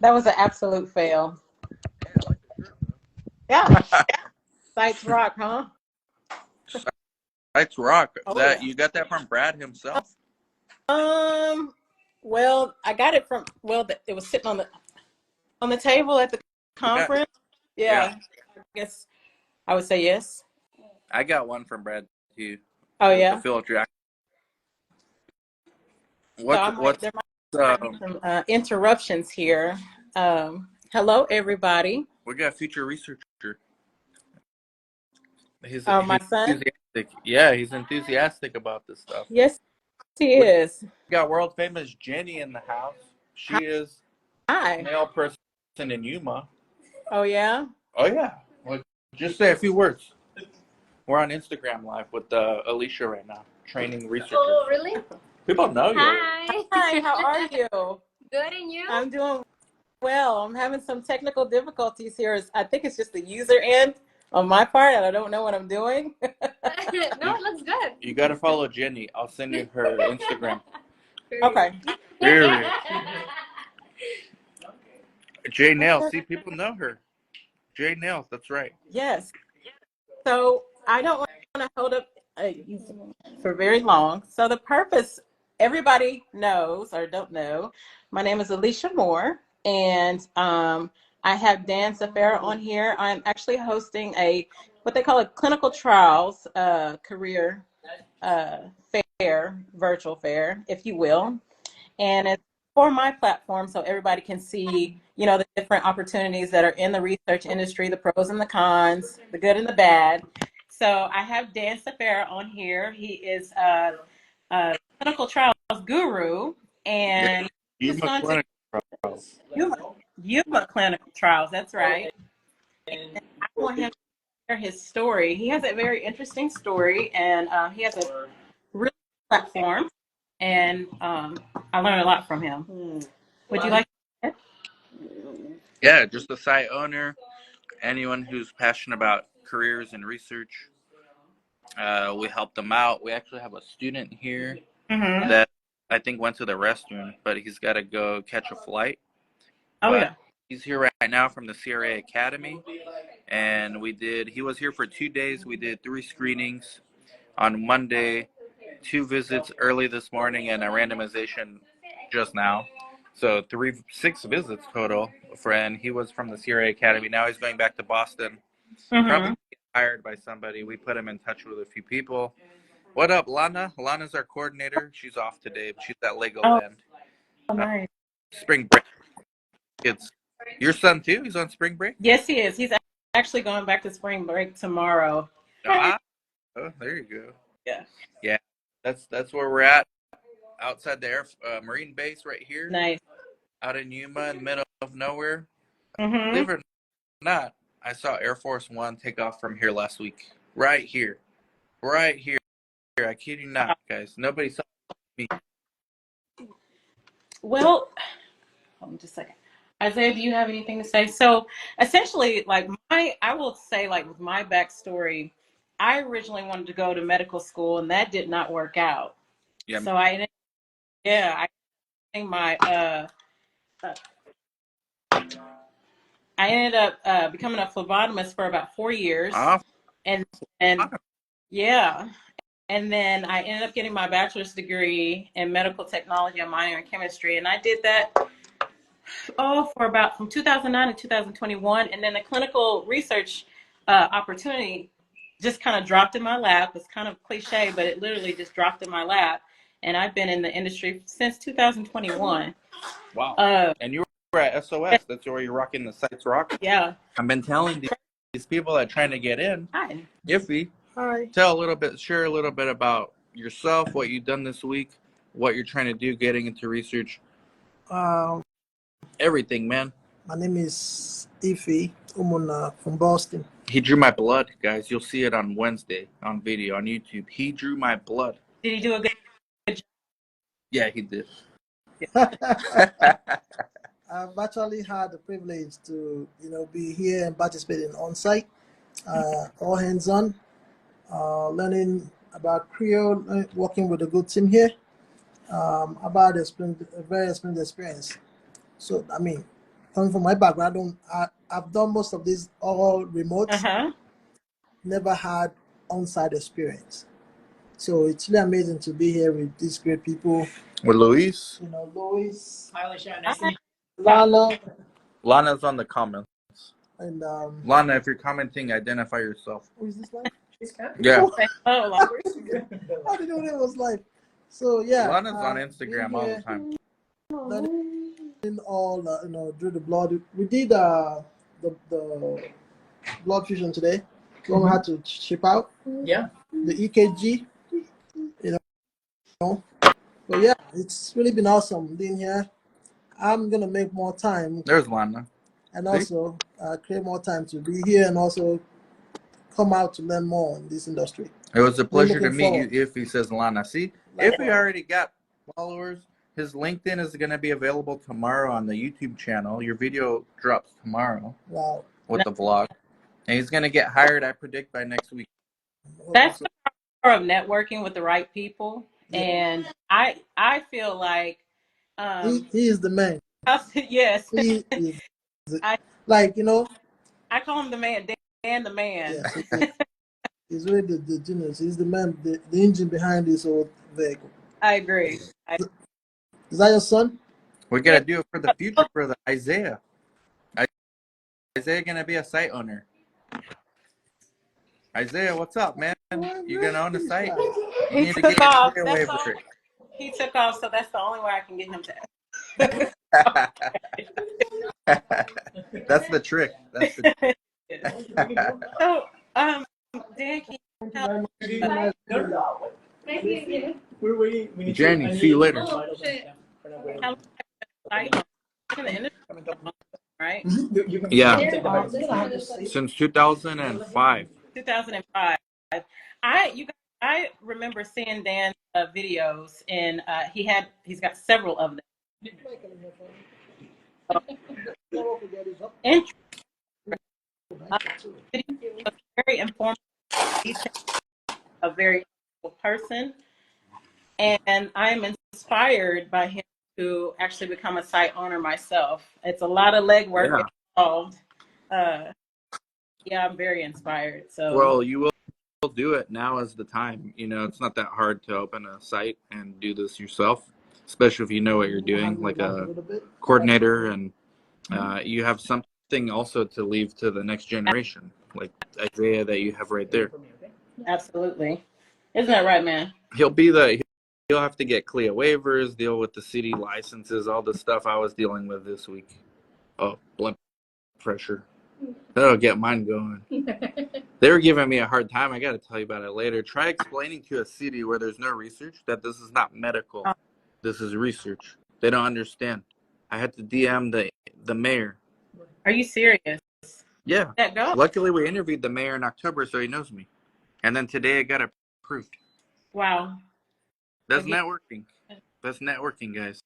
That was an absolute fail. Hey, I like the shirt, Yeah, sites rock, huh? bro. Sites rock. Oh That yeah. you got that from Brad himself? Um. Well, I got it from. Well, it was sitting on the table at the We got conference. yeah. Yeah, I guess I would say yes. I got one from Brad too, Oh with the yeah. Phil Jackson. So What's there might be um? some interruptions here. Hello, everybody. We got future researcher. My He's son. enthusiastic. Yeah, he's enthusiastic about this stuff. Yes, he We is. got world famous Jenny in the house. She is Hi. nail person in Yuma. Oh yeah. Oh yeah. Well, just say a few words. We're on Instagram live with Alicia right now, training researchers. Oh, really? People know you. Hi. Hi. How are you? Good, and you? I'm doing well. I'm having some technical difficulties here. I think it's just the user end on my part, and I don't know what I'm doing. No, it looks good. You got to follow Jenny. I'll send you her Instagram. Okay. Period. Jay Nails. See, people know her. Jay Nails. That's right. Yes. So I don't want to hold up you for very long. So the purpose, everybody knows or don't know. My name is Alicia Moore, and I have Dan Safera on here. I'm actually hosting what they call a clinical trials career uh, fair, virtual fair, if you will. And it's for my platform so everybody can see, the different opportunities that are in the research industry, the pros and the cons, the good and the bad. So I have Dan Safera on here. He is a clinical trials guru, Yeah. and he's Yuma going to Clinic Trials. Yuma clinical trials. That's right. And I want him to share his story. He has a very interesting story, and he has a really platform, and I learned a lot from him. Would you like to? Yeah, just the site owner. Anyone who's passionate about careers and research. We help them out. We actually have a student here Mm-hmm. that I think went to the restroom, but he's got to go catch a flight. Oh But yeah. he's here right now from the CRA Academy, and he was here for 2 days. We did 3 screenings on Monday, 2 visits early this morning, and a randomization just now. So 6 visits total. And he was from the CRA Academy. Now he's going back to Boston. Probably Mm-hmm. hired by somebody. We put him in touch with a few people. What up, Lana? Lana's our coordinator. She's off today, but she's at Oh, Legoland. Uh, nice. spring break. It's your son too. He's on spring break. Yes, he is. He's actually going back to spring break tomorrow. Ah, oh, there you go. Yeah. Yeah, that's where we're at. Outside the Marine base, right here, Nice. out in Yuma, in the middle of nowhere. Mm-hmm. Believe it or not, I saw Air Force One take off from here last week. Right here, right here. I kid you not, guys. Nobody saw me. Well, hold on just a second. Isaiah, do you have anything to say? So essentially, I will say, like, with my backstory, I originally wanted to go to medical school, and that did not work out. Yeah. So I think uh, I ended up becoming a phlebotomist for about 4 years, Off. and and yeah, and then I ended up getting my bachelor's degree in medical technology and minor in chemistry, and I did that for about from 2009 to 2021, and then the clinical research opportunity just kind of dropped in my lap. It's kind of cliche, but it literally just dropped in my lap, and I've been in the industry since 2021. Wow. Uh, And you were at SOS. That's where you're rocking the sites rock. yeah. I've been telling these people that are trying to get in, Hi. Iffy, Hi. share a little bit about yourself, what you've done this week, what you're trying to do, getting into research, Um, everything, man. my name is Ife Umuna from Boston. He drew my blood, guys. You'll see it on Wednesday on video on YouTube. He drew my blood. Did he do a good job? Yeah, he did. I've actually had the privilege to, be here and participating on site, all hands on, learning about Creole, working with a good team here, about a very experienced experience. So, coming from my background, I've done most of these all remote, never had on-site experience. So it's really amazing to be here with these great people. With Luis. You know, Lois, Hi. Lana, Lana's on the comments. and Lana, if you're commenting, identify yourself. who is this live? Yeah. Oh, Lana. I didn't know that was live. So yeah, Lana's on Instagram all the time. In all, drew the blood. We did the blood fusion today. The one we had to ship out. Yeah. The EKG. You know. But yeah, it's really been awesome being here. I'm gonna make more time There's Lana. and also create more time to be here and also come out to learn more in this industry. It was a pleasure to looking meet forward. you, Iffy, says Lana. See, Likewise. Iffy already got followers. His LinkedIn is going to be available tomorrow on the YouTube channel. Your video drops tomorrow Wow. with the vlog. And he's going to get hired, I predict, by next week. That's the power of networking with the right people. Yeah. And I feel like he is the man. yes. He is I call him the man, Dan the man. Yes, he's really the genius. He's the man, the engine behind this whole vehicle. I agree. Is that your son? We're going to do it for the future for the Isaiah. Isaiah going to be a site owner. Isaiah, what's up, man? You going to own a site? You need to get your clear waiver. He took off, so that's the only way I can get him to. That's the trick. That's the So, Dan, can you tell We're waiting. Jenny, see you later. Right? Yeah. Since 2005. 2005. I remember seeing Dan's videos, and he's got several of them. Very informative. He's a very cool person, and I am inspired by him to actually become a site owner myself. It's a lot of legwork involved. I'm very inspired. So well, you will do it. Now is the time. It's not that hard to open a site and do this yourself, especially if you know what you're doing, like a coordinator, and you have something also to leave to the next generation, like Isaiah that you have right there. Absolutely. Isn't that right, man? He'll have to get CLIA waivers, deal with the city licenses, all the stuff I was dealing with this week. Oh, blood pressure. That'll get mine going. They were giving me a hard time. I got to tell you about it later. Try explaining to a city where there's no research that this is not medical. This is research. They don't understand. I had to DM the mayor. Are you serious? Yeah. That go? Luckily, we interviewed the mayor in October, so he knows me. And then today I got approved. Wow. That's networking. That's networking, guys.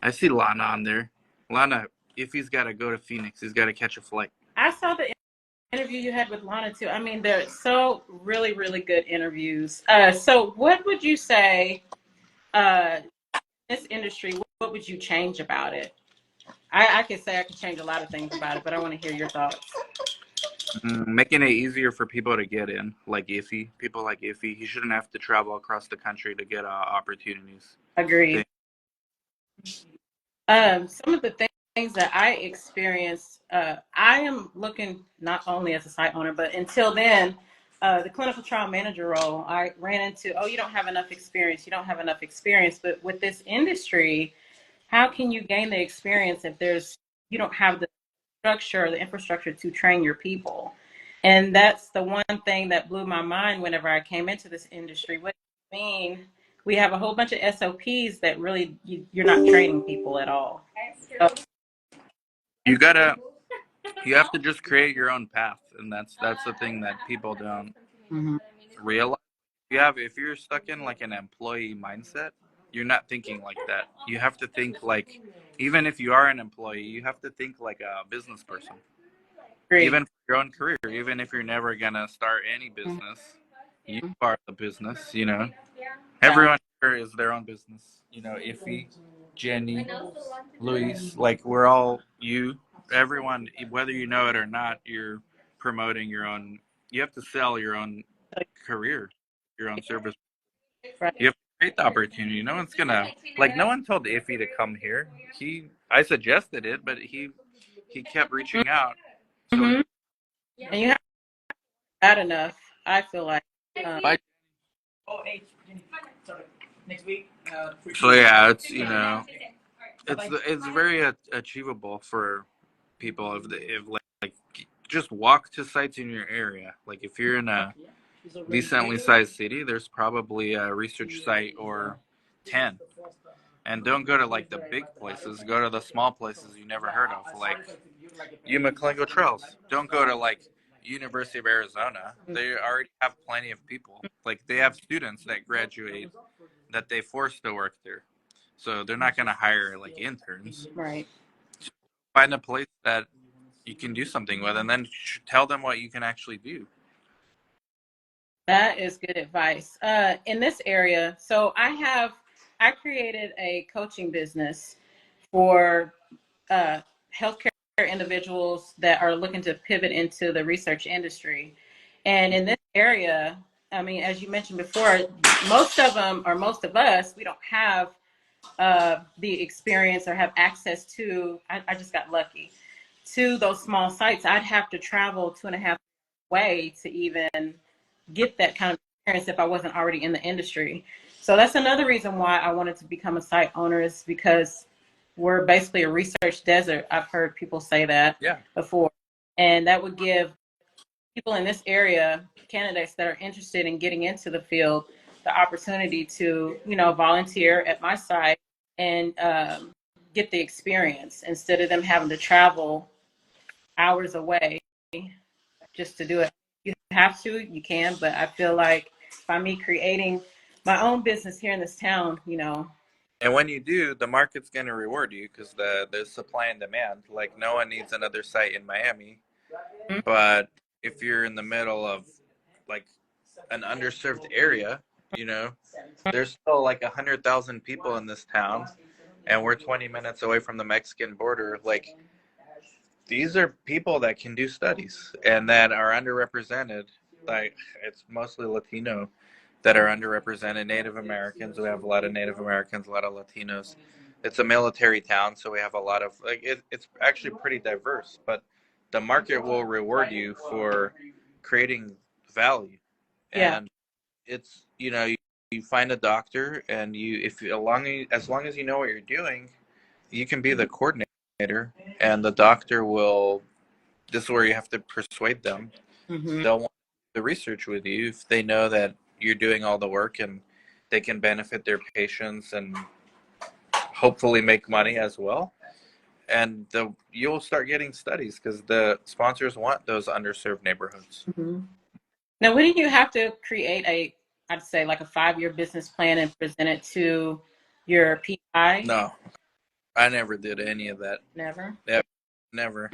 I see Lana on there. Lana, if he's got to go to Phoenix, he's got to catch a flight. I saw the interview you had with Lana too. I mean, they're so really, really good interviews. So what would you say, this industry, what would you change about it? I could say I could change a lot of things about it, but I want to hear your thoughts. Making it easier for people to get in, like Iffy. People like Iffy. He shouldn't have to travel across the country to get opportunities. Agreed. Some of the things that I experienced, I am looking not only as a site owner, but until then, the clinical trial manager role, I ran into, you don't have enough experience. You don't have enough experience. But with this industry, how can you gain the experience if you don't have the structure or the infrastructure to train your people? And that's the one thing that blew my mind whenever I came into this industry. What do you mean? We have a whole bunch of SOPs that really you're not training people at all. So, you have to just create your own path, and that's the thing that people don't realize. If you're stuck in like an employee mindset, you're not thinking like that. You have to think like, even if you are an employee, you have to think like a business person. great. Even for your own career, even if you're never gonna start any business, you are the business. Everyone here is their own business. Iffy, Jenny, Luis, like we're all you. everyone, whether you know it or not, you're promoting your own. You have to sell your own career, your own service. Right. You have to create the opportunity. No one's gonna like. No one told Iffy to come here. I suggested it, but he kept reaching out. So Mhm. And you have that enough, I feel like. I, so yeah, it's it's very achievable for people if like just walk to sites in your area. Like if you're in a decently sized city, there's probably a research site or 10. And don't go to like the big places. Go to the small places you never heard of, like Umacolingo Trails. Don't go to like University of Arizona. They already have plenty of people. Like they have students that graduate that they force to work there, so they're not going to hire like interns. Right. Find a place that you can do something with, and then tell them what you can actually do. That is good advice. In this area, so I created a coaching business for healthcare individuals that are looking to pivot into the research industry. And in this area, I mean, as you mentioned before, most of them, or most of us, we don't have the experience or have access to, I just got lucky, to those small sites. I'd have to travel 2.5 way to even get that kind of experience if I wasn't already in the industry. So that's another reason why I wanted to become a site owner, is because we're basically a research desert. I've heard people say that before. And that would give people in this area, candidates that are interested in getting into the field, the opportunity to, volunteer at my site and get the experience instead of them having to travel hours away just to do it. You have to, you can, but I feel like by me creating my own business here in this town, And when you do, the market's going to reward you because there's supply and demand. Like no one needs another site in Miami, but if you're in the middle of like an underserved area, there's still like 100,000 people in this town, and we're 20 minutes away from the Mexican border. Like these are people that can do studies and that are underrepresented. Like it's mostly Latino that are underrepresented. Native Americans. We have a lot of Native Americans, a lot of Latinos. It's a military town, so we have a lot of it's actually pretty diverse. But the market will reward you for creating value, and it's you find a doctor, and as long as you know what you're doing, you can be the coordinator, and the doctor will. This is where you have to persuade them. They'll want the research with you if they know that you're doing all the work and they can benefit their patients and hopefully make money as well. And you'll start getting studies because the sponsors want those underserved neighborhoods. Now, wouldn't you have to create I'd say like a 5-year business plan and present it to your PI? No, I never did any of that. Never? Never.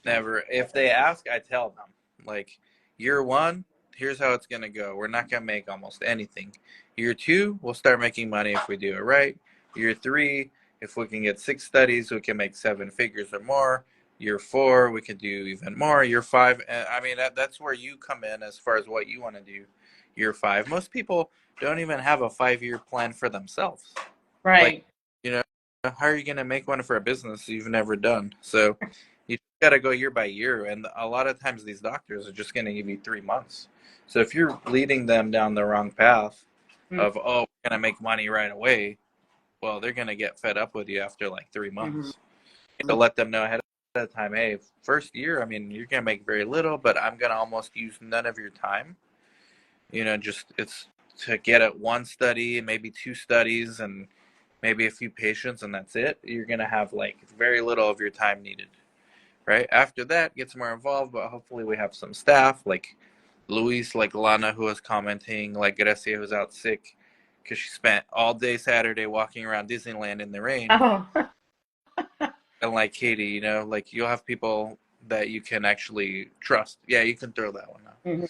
Never. If they ask, I tell them. Like, year 1, here's how it's going to go. We're not going to make almost anything. Year 2, we'll start making money if we do it right. Year 3, if we can get 6 studies, we can make 7 figures or more. Year 4, we can do even more. Year 5, I mean, that's where you come in as far as what you want to do. Year 5. Most people don't even have a 5-year plan for themselves. Right. Like, how are you going to make one for a business you've never done? So you got to go year by year. And a lot of times these doctors are just going to give you 3 months. So if you're leading them down the wrong path of, we're going to make money right away, well, they're going to get fed up with you after like 3 months. To let them know ahead of time, hey, first year, I mean, you're going to make very little, but I'm going to almost use none of your time. Just it's to get at 1 study, maybe 2 studies, and maybe a few patients, and that's it. You're going to have like very little of your time needed, right? After that, gets more involved, but hopefully we have some staff like Luis, like Lana, who was commenting, like Gracia, who's out sick because she spent all day Saturday walking around Disneyland in the rain. Oh. And like Katie, like you'll have people that you can actually trust. Yeah, you can throw that one out.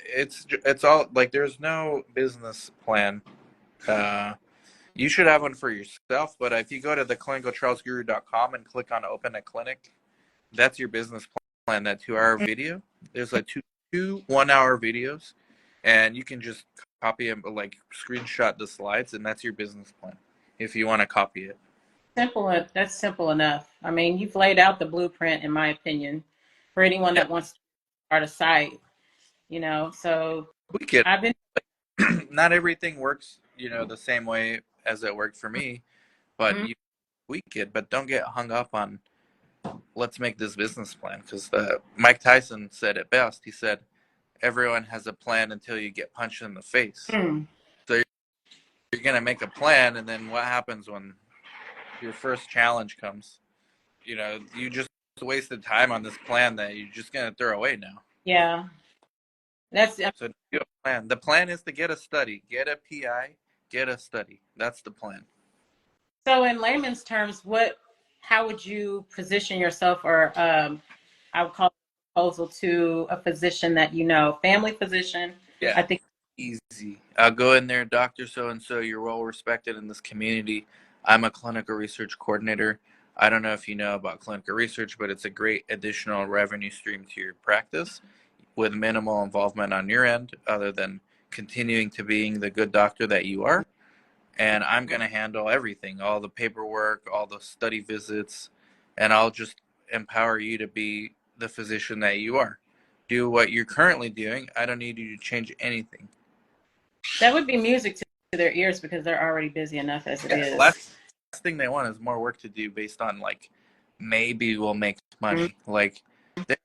It's all like there's no business plan You should have one for yourself, but if you go to theclinicaltrialsguru.com and click on open a clinic, that's your business plan. That 2-hour video. There's like two 1-hour videos, and you can just copy and like screenshot the slides, and that's your business plan if you want to copy it. That's simple enough. I mean, you've laid out the blueprint, in my opinion, for anyone that wants to start a site. So We get I've been. not everything works, the same way as it worked for me, but you tweak it. But don't get hung up on let's make this business plan, because Mike Tyson said it best. He said, "Everyone has a plan until you get punched in the face." So you're gonna make a plan, and then what happens when your first challenge comes? You just wasted time on this plan that you're just gonna throw away now. Yeah, So do a plan. The plan is to get a study, get a PI, get a study. That's the plan. So in layman's terms, how would you position yourself, or I would call it a proposal to a physician that family physician? Yeah. I think Easy. I'll go in there, Dr. So-and-so, you're well respected in this community. I'm a clinical research coordinator. I don't know if you know about clinical research, but it's a great additional revenue stream to your practice with minimal involvement on your end, other than continuing to being the good doctor that you are. And I'm going to handle everything, all the paperwork, all the study visits, and I'll just empower you to be the physician that you are. Do what you're currently doing. I don't need you to change anything. that would be music to their ears, because they're already busy enough as it is. The last thing they want is more work to do based on maybe we'll make money. They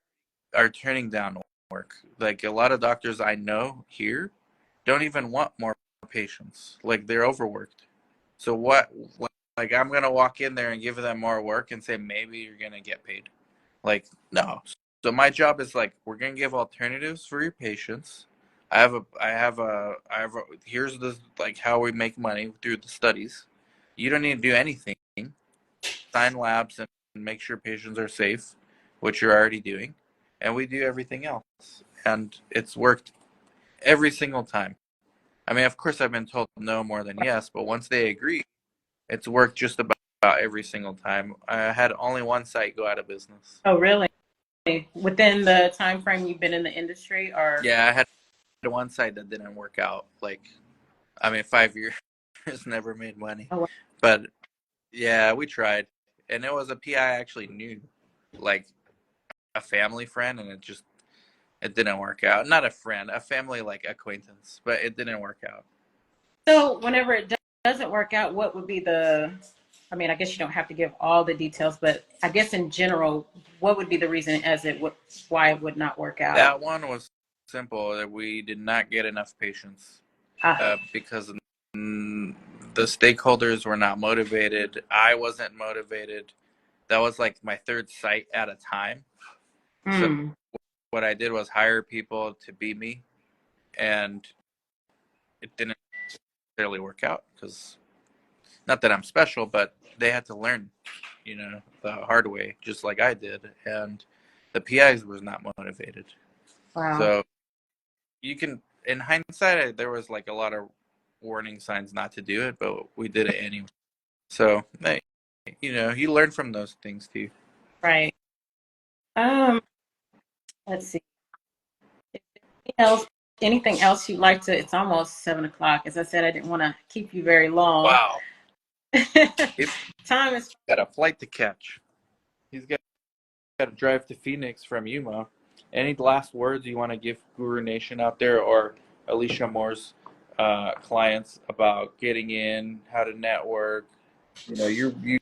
are turning down work. A lot of doctors I know here don't even want more patients. They're overworked. So what? I'm gonna walk in there and give them more work and say maybe you're gonna get paid. No. So my job is we're gonna give alternatives for your patients. Here's how we make money through the studies. You don't need to do anything. Sign labs and make sure patients are safe, which you're already doing, and we do everything else. And it's worked every single time. I mean, of course, I've been told no more than yes, but once they agree, it's worked just about every single time. I had only one site go out of business. Oh, really? Within the time frame you've been in the industry, or? Yeah, I had one site that didn't work out. 5 years never made money. Oh, wow. But yeah, we tried, and it was a PI I actually knew, a family friend, and it didn't work out. Not a friend, a family acquaintance, but it didn't work out. So whenever it doesn't work out, what would be I guess you don't have to give all the details, but I guess in general, what would be the reason why it would not work out? That one was simple, that we did not get enough patients because the stakeholders were not motivated. I wasn't motivated. That was my third site at a time. So what I did was hire people to be me, and it didn't necessarily work out, because not that I'm special, but they had to learn, the hard way, just like I did, and the PIs was not motivated. Wow. So you can, in hindsight, there was a lot of warning signs not to do it, but we did it anyway. So, you learn from those things too. Right. Let's see. Anything else you'd like to? It's almost 7:00. As I said, I didn't want to keep you very long. Wow. Time is. Got a flight to catch. He's got to drive to Phoenix from Yuma. Any last words you want to give Guru Nation out there, or Alicia Moore's clients, about getting in, how to network? You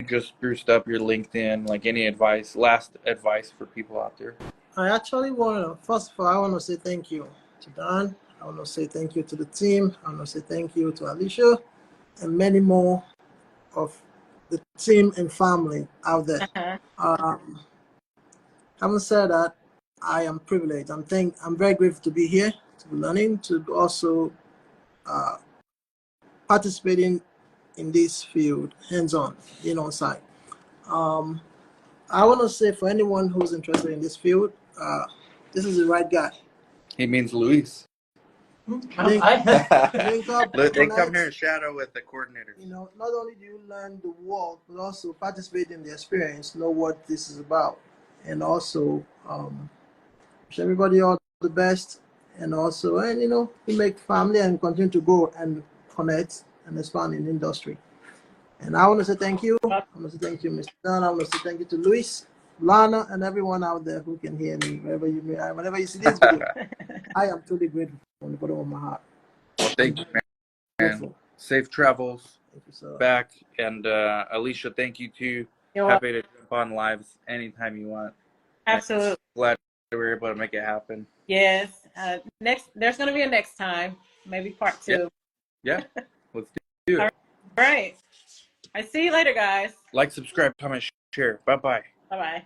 just spruced up your LinkedIn. Any last advice for people out there? I actually first of all, I want to say thank you to Dan. I want to say thank you to the team. I want to say thank you to Alicia and many more of the team and family out there. Having said that, I am privileged. I'm very grateful to be here, to be learning, to also participating in this field, hands-on, being on site. I want to say, for anyone who's interested in this field, this is the right guy. He means Luis. link, Hi. link up, Look, they come connect. here and shadow with the coordinators. You know, not only do you learn the work, but also participate in the experience, know what this is about, and also wish everybody all the best. And also, and you know, we make family and continue to go and connect and expand in the industry. And I want to say thank you. I want to say thank you, Mr. Dunn. I want to say thank you to Luis, Lana, and everyone out there who can hear me whenever you see this video. I am truly grateful from the bottom of my heart. Well, thank you, man. Grateful. Safe travels Thank you, sir. back. And Alicia, thank you too. You're Happy to jump on lives anytime you want. Absolutely. Glad we were able to make it happen. Yes. There's going to be a next time, maybe part 2. Yeah, let's do it. All right. I see you later, guys. Like, subscribe, comment, share. Bye-bye. Bye-bye.